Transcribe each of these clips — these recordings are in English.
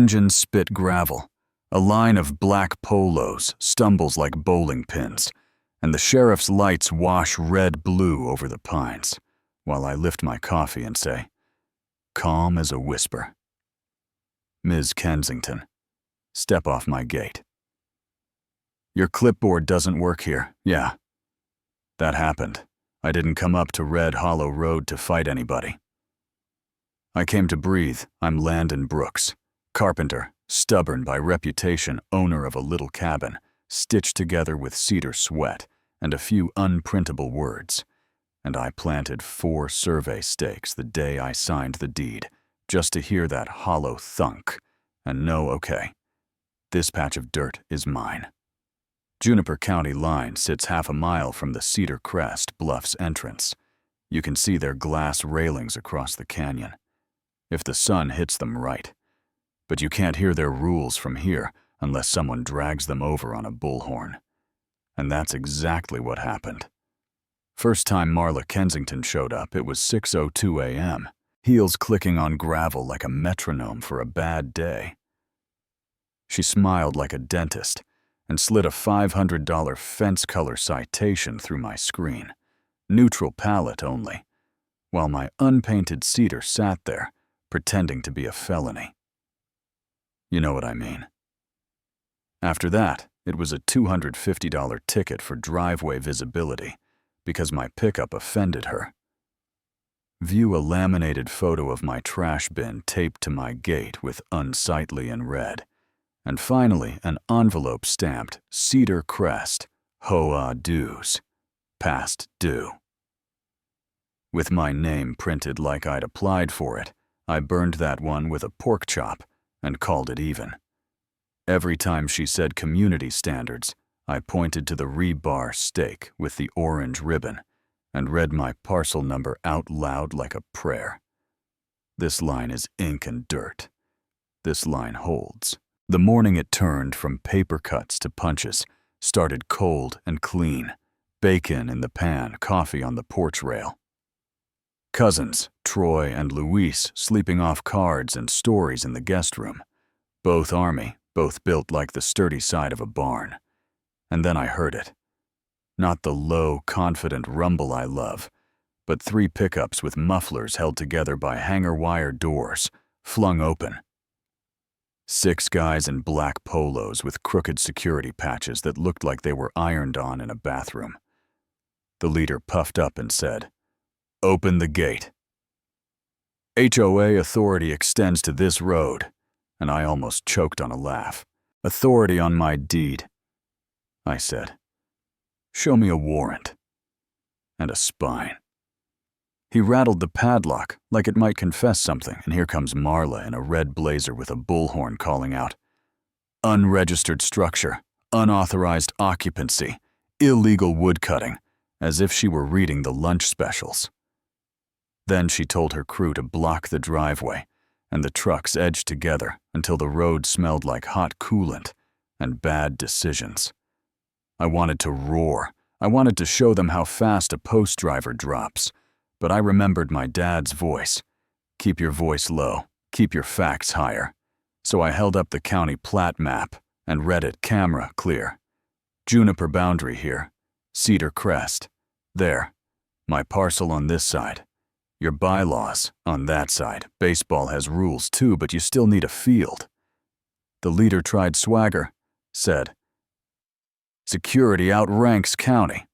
engine spit gravel. A line of black polos stumbles like bowling pins, and the sheriff's lights wash red-blue over the pines, while I lift my coffee and say, calm as a whisper, "Ms. Kensington, step off my gate." "Your clipboard doesn't work here." "Yeah." "That happened. I didn't come up to Red Hollow Road to fight anybody. I came to breathe. I'm Landon Brooks, carpenter, stubborn by reputation, owner of a little cabin, stitched together with cedar sweat and a few unprintable words. And I planted 4 survey stakes the day I signed the deed, just to hear that hollow thunk and know, okay, this patch of dirt is mine. Juniper County line sits half a mile from the Cedar Crest Bluffs entrance. You can see their glass railings across the canyon, if the sun hits them right. But you can't hear their rules from here unless someone drags them over on a bullhorn. And that's exactly what happened. First time Marla Kensington showed up, it was 6:02 a.m., heels clicking on gravel like a metronome for a bad day. She smiled like a dentist and slid a $500 fence color citation through my screen, neutral palette only, while my unpainted cedar sat there, pretending to be a felony. You know what I mean. After that, it was a $250 ticket for driveway visibility because my pickup offended her. View a laminated photo of my trash bin taped to my gate with unsightly in red. And finally, an envelope stamped Cedar Crest, HOA dues, past due. With my name printed like I'd applied for it, I burned that one with a pork chop and called it even. Every time she said community standards, I pointed to the rebar stake with the orange ribbon and read my parcel number out loud like a prayer. This line is ink and dirt. This line holds. The morning it turned from paper cuts to punches started cold and clean, bacon in the pan, coffee on the porch rail. Cousins, Troy and Luis, sleeping off cards and stories in the guest room. Both Army, both built like the sturdy side of a barn. And then I heard it. Not the low, confident rumble I love, but 3 pickups with mufflers held together by hanger wire doors, flung open. 6 guys in black polos with crooked security patches that looked like they were ironed on in a bathroom. The leader puffed up and said, "Open the gate." HOA authority extends to this road, and I almost choked on a laugh. "Authority on my deed," I said. "Show me a warrant." And a spine. He rattled the padlock like it might confess something, and here comes Marla in a red blazer with a bullhorn calling out, "Unregistered structure, unauthorized occupancy, illegal woodcutting," as if she were reading the lunch specials. Then she told her crew to block the driveway, and the trucks edged together until the road smelled like hot coolant and bad decisions. I wanted to roar. I wanted to show them how fast a post driver drops. But I remembered my dad's voice. Keep your voice low, keep your facts higher. So I held up the county plat map and read it camera clear. Juniper boundary here, Cedar Crest. There, my parcel on this side. Your bylaws on that side. Baseball has rules too, but you still need a field. The leader tried swagger, said, "Security outranks county."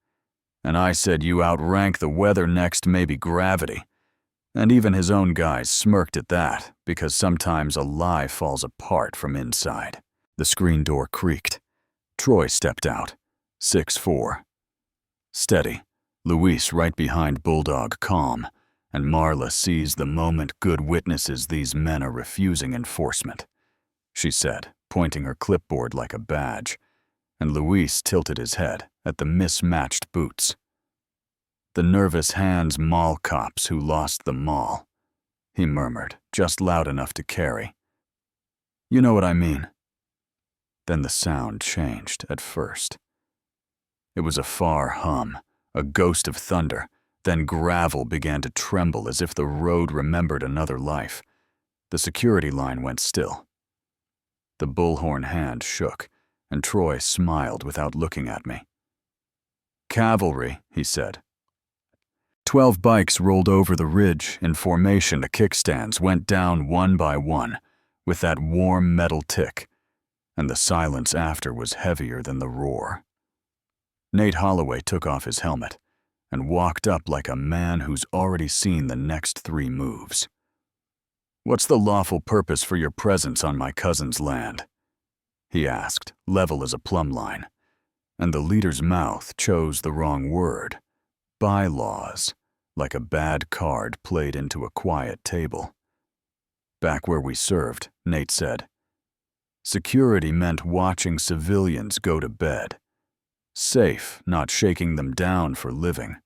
And I said, "You outrank the weather, next maybe gravity." And even his own guys smirked at that, because sometimes a lie falls apart from inside. The screen door creaked. Troy stepped out, 6'4". Steady, Luis right behind Bulldog, calm, and Marla sees the moment good witnesses these men are refusing enforcement. She said, pointing her clipboard like a badge, and Luis tilted his head at the mismatched boots. "The nervous hands mall cops who lost the mall," he murmured, just loud enough to carry. "You know what I mean." Then the sound changed at first. It was a far hum, a ghost of thunder, then gravel began to tremble as if the road remembered another life. The security line went still. The bullhorn hand shook, and Troy smiled without looking at me. "Cavalry," he said. 12 bikes rolled over the ridge in formation. The kickstands went down one by one, with that warm metal tick, and the silence after was heavier than the roar. Nate Holloway took off his helmet and walked up like a man who's already seen the next 3 moves. "What's the lawful purpose for your presence on my cousin's land?" he asked, level as a plumb line, and the leader's mouth chose the wrong word. Bylaws, like a bad card played into a quiet table. "Back where we served," Nate said. "Security meant watching civilians go to bed. Safe, not shaking them down for living.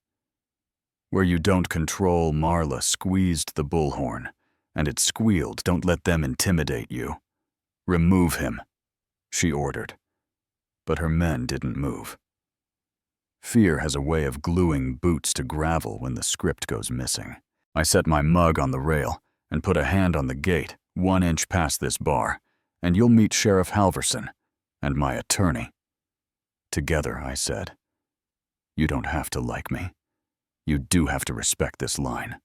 Where you don't control, Marla squeezed the bullhorn, and it squealed, 'Don't let them intimidate you. Remove him,' she ordered. But her men didn't move. Fear has a way of gluing boots to gravel when the script goes missing. I set my mug on the rail and put a hand on the gate, 1 inch past this bar, and you'll meet Sheriff Halverson and my attorney. Together, I said. You don't have to like me. You do have to respect this line.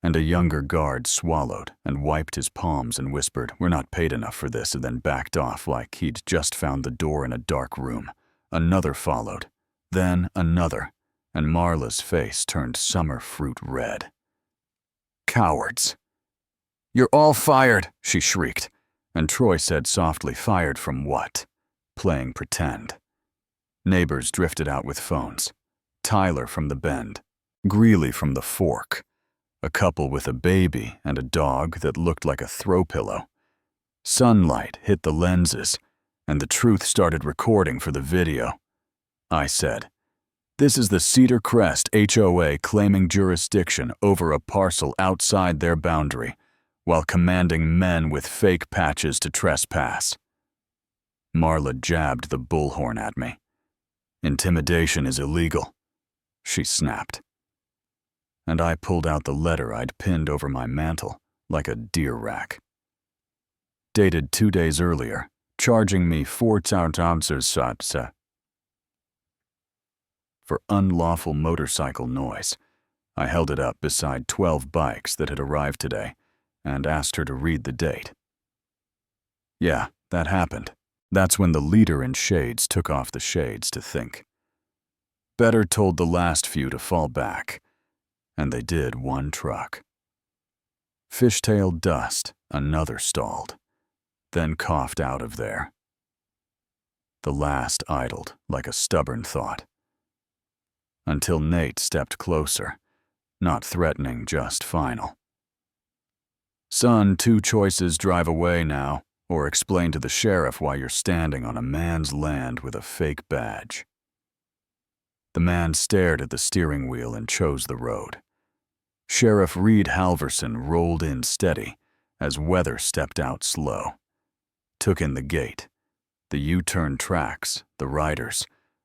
And a younger guard swallowed and wiped his palms and whispered, "We're not paid enough for this," and then backed off like he'd just found the door in a dark room. Another followed, then another, and Marla's face turned summer fruit red. "Cowards." "You're all fired," she shrieked, and Troy said softly, "Fired from what?" Playing pretend. Neighbors drifted out with phones. Tyler from the Bend, Greeley from the Fork, a couple with a baby and a dog that looked like a throw pillow. Sunlight hit the lenses, and the truth started recording for the video. I said, "This is the Cedar Crest HOA claiming jurisdiction over a parcel outside their boundary, while commanding men with fake patches to trespass." Marla jabbed the bullhorn at me. "Intimidation is illegal," she snapped. And I pulled out the letter I'd pinned over my mantle like a deer rack. Dated 2 days earlier, charging me 4,000 for unlawful motorcycle noise. I held it up beside 12 bikes that had arrived today and asked her to read the date. Yeah, that happened. That's when the leader in shades took off the shades to think. Better told the last few to fall back, and they did 1 truck. Fishtail dust, another stalled, then coughed out of there. The last idled like a stubborn thought. Until Nate stepped closer, not threatening, just final. "Son, 2 choices: drive away now, or explain to the sheriff why you're standing on a man's land with a fake badge." The man stared at the steering wheel and chose the road. Sheriff Reed Halverson rolled in steady as Weather stepped out slow. Took in the gate, the U-turn tracks, the riders,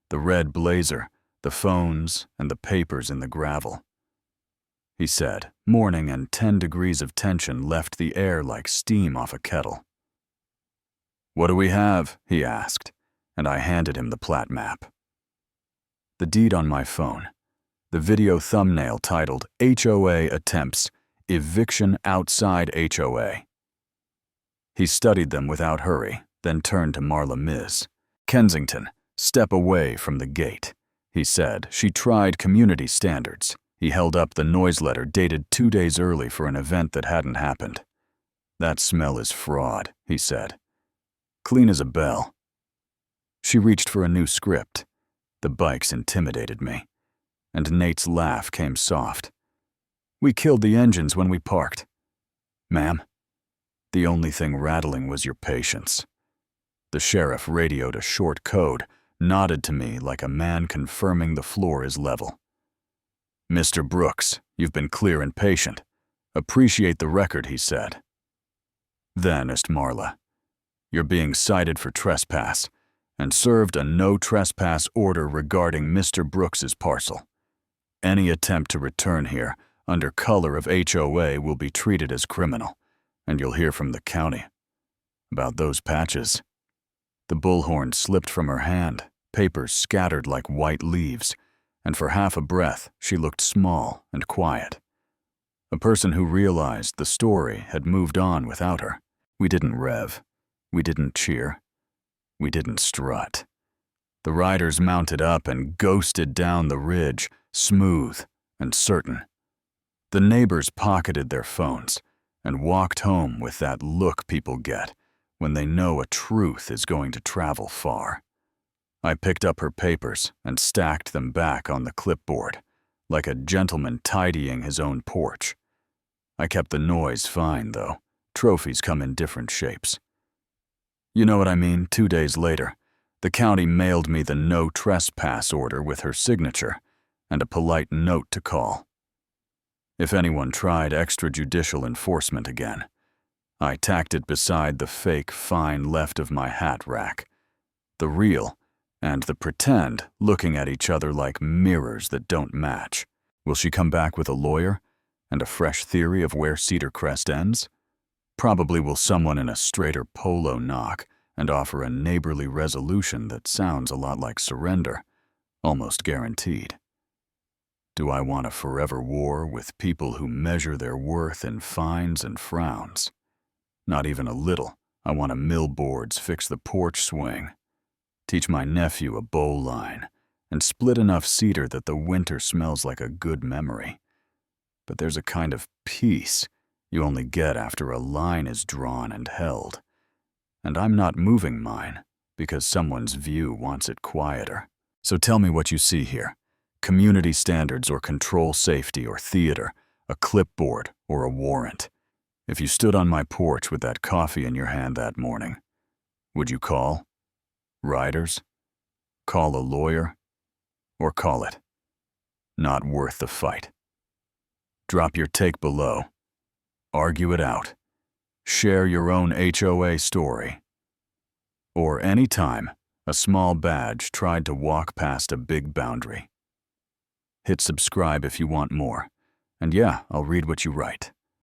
the red blazer, the phones, and the papers in the gravel. He said, morning and 10 degrees of tension left the air like steam off a kettle. "What do we have?" he asked, and I handed him the plat map. The deed on my phone, the video thumbnail titled HOA Attempts Eviction Outside HOA. He studied them without hurry, then turned to Marla Miz. "Kensington, step away from the gate," he said. "She tried community standards." He held up the noise letter dated 2 days early for an event that hadn't happened. "That smell is fraud," he said. "Clean as a bell." She reached for a new script. The bikes intimidated me, and Nate's laugh came soft. "We killed the engines when we parked." "Ma'am?" "The only thing rattling was your patience." The sheriff radioed a short code, nodded to me like a man confirming the floor is level. "Mr. Brooks, you've been clear and patient. Appreciate the record," he said. Then asked Marla, "You're being cited for trespass and served a no trespass order regarding Mr. Brooks's parcel. Any attempt to return here under color of HOA will be treated as criminal, and you'll hear from the county." About those patches. The bullhorn slipped from her hand, papers scattered like white leaves, and for half a breath she looked small and quiet. A person who realized the story had moved on without her. We didn't rev. We didn't cheer. We didn't strut. The riders mounted up and ghosted down the ridge, smooth and certain. The neighbors pocketed their phones and walked home with that look people get when they know a truth is going to travel far. I picked up her papers and stacked them back on the clipboard, like a gentleman tidying his own porch. I kept the noise fine, though. Trophies come in different shapes. You know what I mean? 2 days later, the county mailed me the no trespass order with her signature and a polite note to call. If anyone tried extrajudicial enforcement again, I tacked it beside the fake fine left of my hat rack. The real and the pretend looking at each other like mirrors that don't match. Will she come back with a lawyer and a fresh theory of where Cedar Crest ends? Probably will someone in a straighter polo knock and offer a neighborly resolution that sounds a lot like surrender, almost guaranteed. Do I want a forever war with people who measure their worth in fines and frowns? Not even a little. I want a millboards fix the porch swing, teach my nephew a bow line, and split enough cedar that the winter smells like a good memory. But there's a kind of peace you only get after a line is drawn and held. And I'm not moving mine because someone's view wants it quieter. So tell me what you see here. Community standards or control safety or theater, a clipboard or a warrant. If you stood on my porch with that coffee in your hand that morning, would you call? Riders? Call a lawyer? Or call it not worth the fight? Drop your take below. Argue it out. Share your own HOA story. Or any time a small badge tried to walk past a big boundary. Hit subscribe if you want more. And yeah, I'll read what you write.